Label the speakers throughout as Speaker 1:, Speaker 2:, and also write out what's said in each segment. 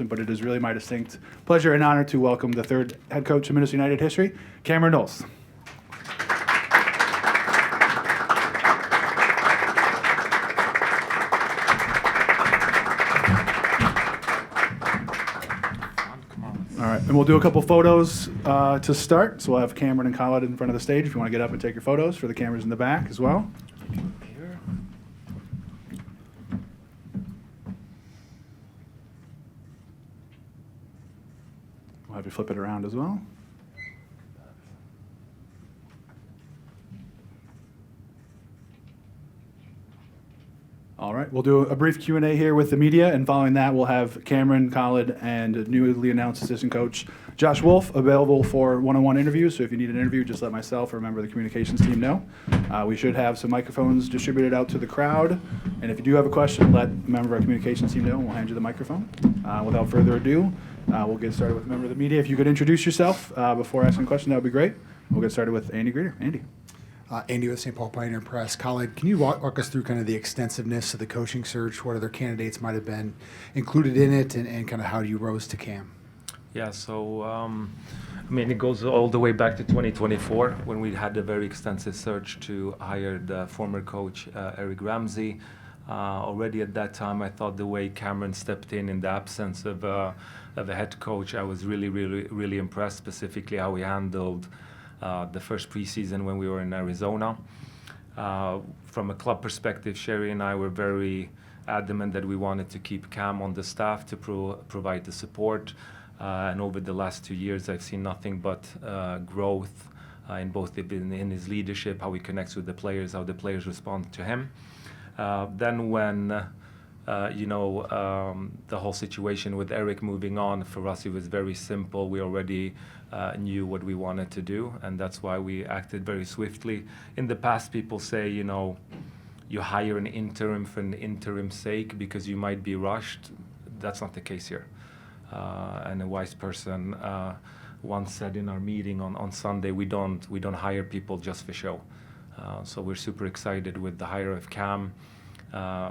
Speaker 1: announcement, but it is really my distinct pleasure and honor to welcome the third head coach in Minnesota United history, Cameron Knowles. All right, and we'll do a couple photos to start. So we'll have Cameron and Khaled in front of the stage if you want to get up and take your photos, for the cameras in the back as well. We'll have you flip it around as well. All right, we'll do a brief Q&A here with the media, and following that, we'll have Cameron, Khaled, and newly announced assistant coach Josh Wolf available for one-on-one interviews. So if you need an interview, just let myself or a member of the communications team know. We should have some microphones distributed out to the crowd, and if you do have a question, let a member of our communications team know, and we'll hand you the microphone. Without further ado, we'll get started with a member of the media. If you could introduce yourself before asking a question, that would be great. We'll get started with Andy Greer. Andy.
Speaker 2: Andy with St. Paul Pioneer Press. Khaled, can you walk us through kind of the extensiveness of the coaching search, what other candidates might have been included in it, and kind of how you rose to Cam?
Speaker 3: Yeah, so it goes all the way back to 2024 when we had a very extensive search to hire the former coach Eric Ramsey. Already at that time, I thought the way Cameron stepped in the absence of a head coach, I was really impressed, specifically how he handled the first preseason when we were in Arizona. From a club perspective, Sherry and I were very adamant that we wanted to keep Cam on the staff to provide the support. And over the last 2 years, I've seen nothing but growth in both in his leadership, how he connects with the players, how the players respond to him. Then when the whole situation with Eric moving on, for us it was very simple. We already knew what we wanted to do, and that's why we acted very swiftly. In the past, people say, you hire an interim for an interim's sake because you might be rushed. That's not the case here. And a wise person once said in our meeting on Sunday, we don't hire people just for show. So we're super excited with the hire of Cam.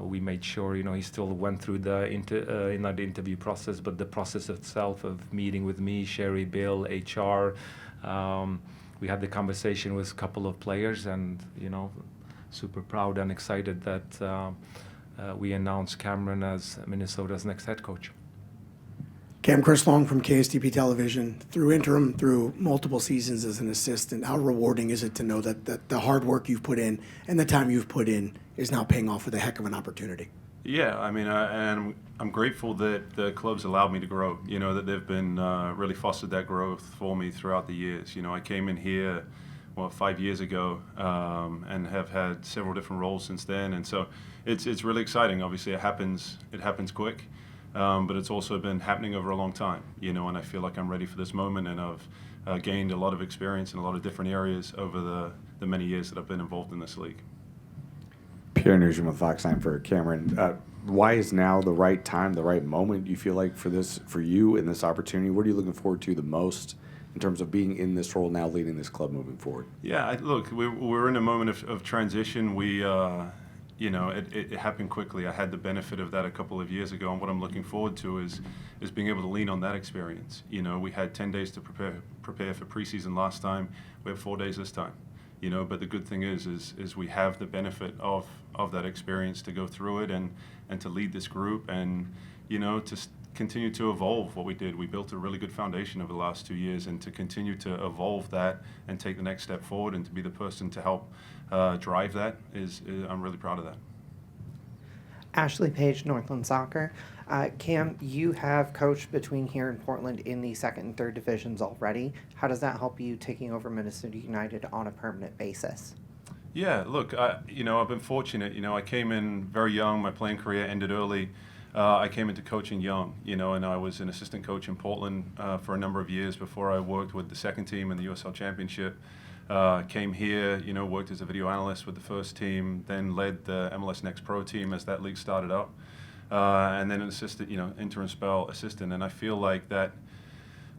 Speaker 3: We made sure, he still went through the interview process, but the process itself of meeting with me, Sherry, Bill, HR, we had the conversation with a couple of players, and super proud and excited that we announced Cameron as Minnesota's next head coach.
Speaker 4: Cam, Chris Long from KSTP Television. Through multiple seasons as an assistant, how rewarding is it to know that the hard work you've put in and the time you've put in is now paying off with a heck of an opportunity?
Speaker 5: Yeah, and I'm grateful that the club's allowed me to grow, that they've been really fostered that growth for me throughout the years. I came in here, 5 years ago, and have had several different roles since then. And so it's really exciting. Obviously, it happens quick. But it's also been happening over a long time, and I feel like I'm ready for this moment, and I've gained a lot of experience in a lot of different areas over the many years that I've been involved in this league.
Speaker 6: Pierre Nugent with Fox 9 for Cameron. Why is now the right time, the right moment, you feel like, for you in this opportunity? What are you looking forward to the most in terms of being in this role now, leading this club moving forward? Yeah,
Speaker 5: look, we're in a moment of transition. It happened quickly. I had the benefit of that a couple of years ago, and what I'm looking forward to is being able to lean on that experience. We had 10 days to prepare for preseason last time. We have 4 days this time. But the good thing is we have the benefit of that experience to go through it and to lead this group and to continue to evolve what we did. We built a really good foundation over the last 2 years, and to continue to evolve that and take the next step forward and to be the person to help drive that I'm really proud of that.
Speaker 7: Ashley Page, Northland Soccer. Cam, you have coached between here and Portland in the second and third divisions already. How does that help you taking over Minnesota United on a permanent basis?
Speaker 5: Yeah, look, I've been fortunate. I came in very young. My playing career ended early. I came into coaching young, and I was an assistant coach in Portland for a number of years before I worked with the second team in the USL Championship. Came here, worked as a video analyst with the first team, then led the MLS Next Pro team as that league started up, and then an assistant, interim spell assistant. And I feel like that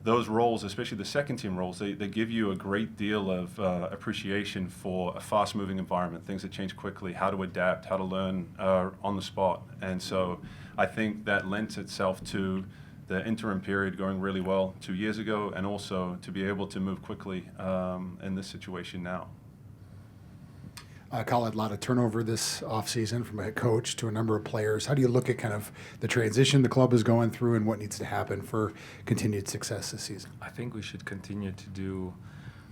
Speaker 5: those roles, especially the second team roles, they give you a great deal of appreciation for a fast-moving environment, things that change quickly, how to adapt, how to learn on the spot. And so I think that lends itself to the interim period going really well 2 years ago, and also to be able to move quickly in this situation now.
Speaker 2: Khaled, a lot of turnover this offseason from a head coach to a number of players. How do you look at kind of the transition the club is going through and what needs to happen for continued success this season?
Speaker 3: I think we should continue to do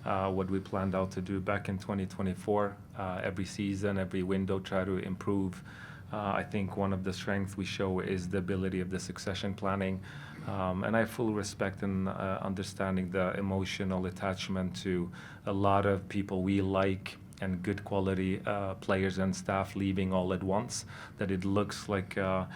Speaker 3: what we planned out to do back in 2024. Every season, every window, try to improve. I think one of the strengths we show is the ability of the succession planning. And I have full respect and understanding the emotional attachment to a lot of people we like and good quality players and staff leaving all at once, that it looks like a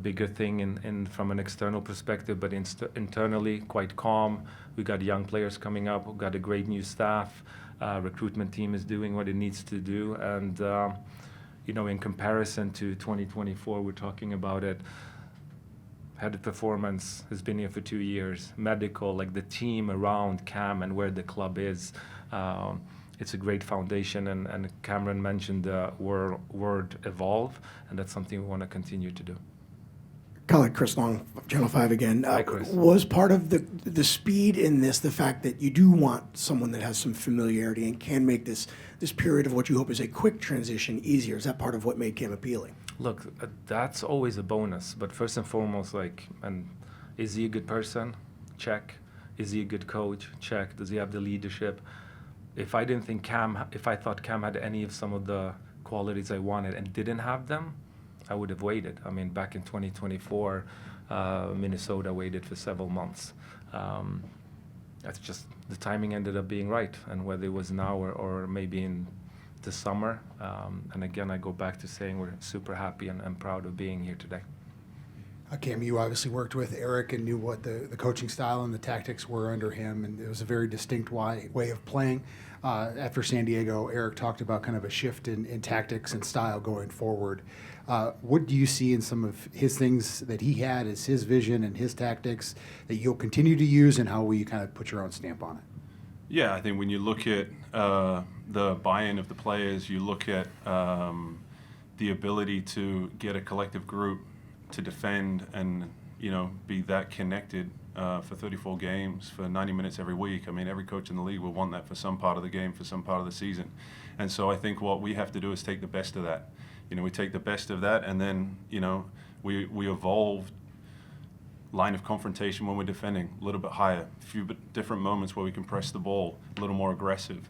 Speaker 3: bigger thing in from an external perspective, but internally quite calm. We got young players coming up. We've got a great new staff. Recruitment team is doing what it needs to do, and in comparison to 2024, we're talking about it. Head of performance has been here for 2 years. Medical, like the team around Cam and where the club is. It's a great foundation, and Cameron mentioned the word evolve, and that's something we want to continue to do.
Speaker 4: Khaled, Chris Long, Channel 5 again.
Speaker 3: Hi, Chris.
Speaker 4: Was part of the speed in this the fact that you do want someone that has some familiarity and can make this period of what you hope is a quick transition easier? Is that part of what made Cam appealing?
Speaker 3: Look, that's always a bonus, but first and foremost, is he a good person? Check. Is he a good coach? Check. Does he have the leadership? If I thought Cam had any of some of the qualities I wanted and didn't have them, I would have waited. I mean, back in 2024, Minnesota waited for several months. That's just, the timing ended up being right, and whether it was now or maybe in the summer. And again, I go back to saying we're super happy and proud of being here today.
Speaker 2: Cam, you obviously worked with Eric and knew what the coaching style and the tactics were under him, and it was a very distinct way of playing. After San Diego, Eric talked about kind of a shift in tactics and style going forward. What do you see in some of his things that he had as his vision and his tactics that you'll continue to use, and how will you kind of put your own stamp on it?
Speaker 5: Yeah, I think when you look at the buy-in of the players, you look at the ability to get a collective group to defend and be that connected for 34 games for 90 minutes every week. I mean, every coach in the league will want that for some part of the game, for some part of the season. And so I think what we have to do is take the best of that. We take the best of that, and then we evolve line of confrontation when we're defending a little bit higher, a few different moments where we can press the ball a little more aggressive,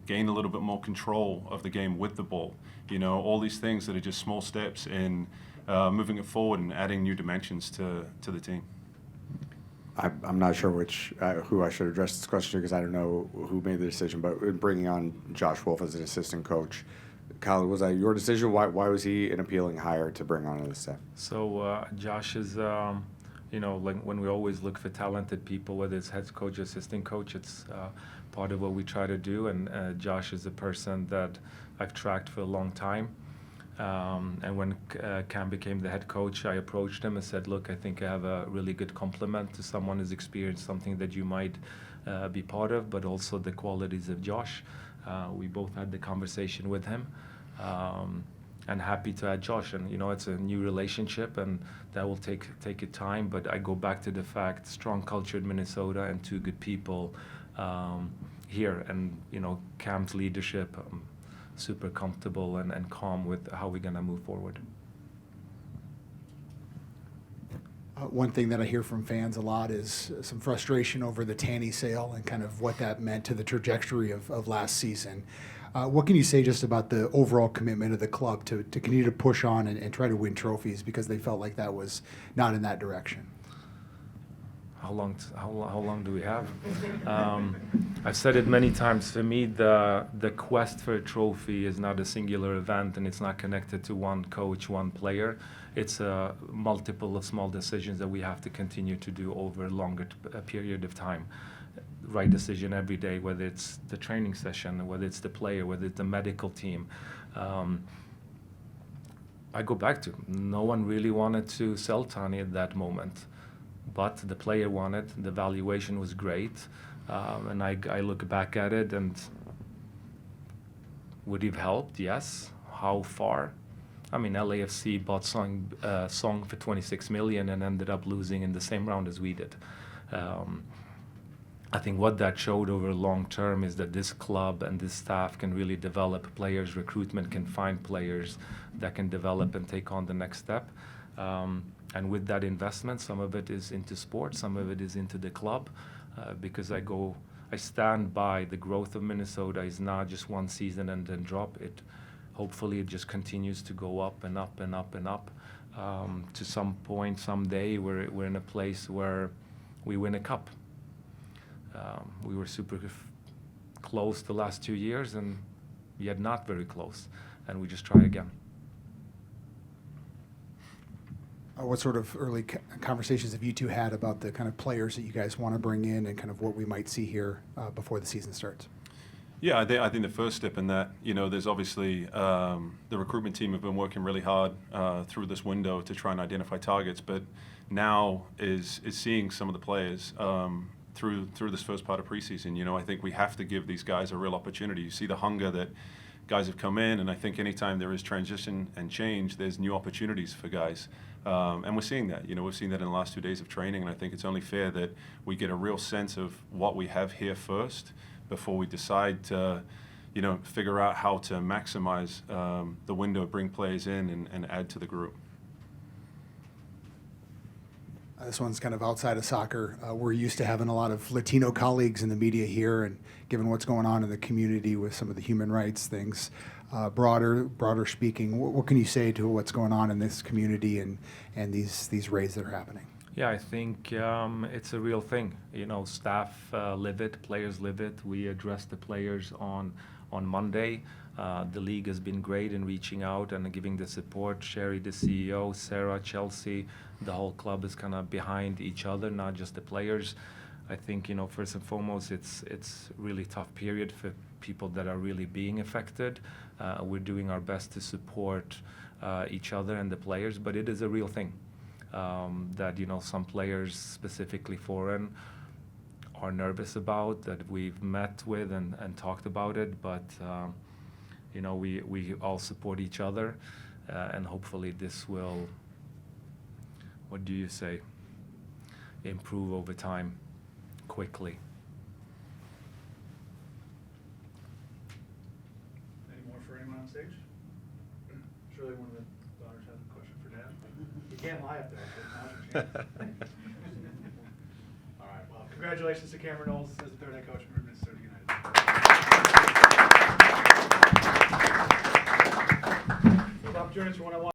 Speaker 5: gain a little bit more control of the game with the ball. All these things that are just small steps in moving it forward and adding new dimensions to the team.
Speaker 6: I'm not sure who I should address this question to, because I don't know who made the decision, but in bringing on Josh Wolf as an assistant coach, Khaled, was that your decision? Why was he an appealing hire to bring on the staff?
Speaker 3: So Josh is, like when we always look for talented people, whether it's head coach, assistant coach, it's part of what we try to do. And Josh is a person that I've tracked for a long time. And when Cam became the head coach, I approached him and said, look, I think I have a really good compliment to someone who's experienced something that you might be part of, but also the qualities of Josh. We both had the conversation with him, and happy to add Josh. And it's a new relationship, and that will take it time. But I go back to the fact, strong culture in Minnesota and two good people here, and Cam's leadership. Super comfortable and calm with how we're going to move forward.
Speaker 2: One thing that I hear from fans a lot is some frustration over the Tanny sale and kind of what that meant to the trajectory of last season. What can you say just about the overall commitment of the club to continue to push on and try to win trophies, because they felt like that was not in that direction?
Speaker 3: How long do we have? I've said it many times. For me, the quest for a trophy is not a singular event, and it's not connected to one coach, one player. It's a multiple of small decisions that we have to continue to do over a longer period of time. Right decision every day, whether it's the training session, whether it's the player, whether it's the medical team. I go back to, no one really wanted to sell Tani at that moment. But the player wanted, the valuation was great, and I look back at it, and would it have helped? Yes. How far? I mean, LAFC bought Song for 26 million and ended up losing in the same round as we did. I think what that showed over long term is that this club and this staff can really develop players. Recruitment can find players that can develop and take on the next step. And with that investment, some of it is into sports, some of it is into the club, because I stand by the growth of Minnesota is not just one season and then drop it. Hopefully it just continues to go up and up and up and up. To some point, someday, we're in a place where we win a cup. We were super close the last 2 years, and yet not very close. And we just try again.
Speaker 2: What sort of early conversations have you two had about the kind of players that you guys want to bring in and kind of what we might see here before the season starts?
Speaker 5: Yeah, I think the first step in that, there's obviously the recruitment team have been working really hard through this window to try and identify targets, but now is seeing some of the players through this first part of preseason. I think we have to give these guys a real opportunity. You see the hunger that guys have come in, and I think anytime there is transition and change, there's new opportunities for guys. And we're seeing that. We've seen that in the last 2 days of training, and I think it's only fair that we get a real sense of what we have here first before we decide to, figure out how to maximize the window, bring players in, and add to the group.
Speaker 2: This one's kind of outside of soccer. We're used to having a lot of Latino colleagues in the media here, and given what's going on in the community with some of the human rights things, broader speaking, what can you say to what's going on in this community and these raids that are happening?
Speaker 3: Yeah, I think it's a real thing. Staff live it, players live it. We address the players on Monday. The league has been great in reaching out and giving the support. Sherry, the CEO, Sarah, Chelsea, the whole club is kind of behind each other, not just the players. I think, first and foremost, it's really tough period for people that are really being affected. We're doing our best to support each other and the players, but it is a real thing that, some players, specifically foreign, are nervous about, that we've met with and talked about it, but we all support each other, and hopefully this will, what do you say, improve over time quickly.
Speaker 1: Any more for anyone on stage? Surely one of the daughters has a question for Dad. You can't lie up there. Now's your chance. All right, well, congratulations to Cameron Knowles as the third head coach for Minnesota United. Opportunities for one-on-one.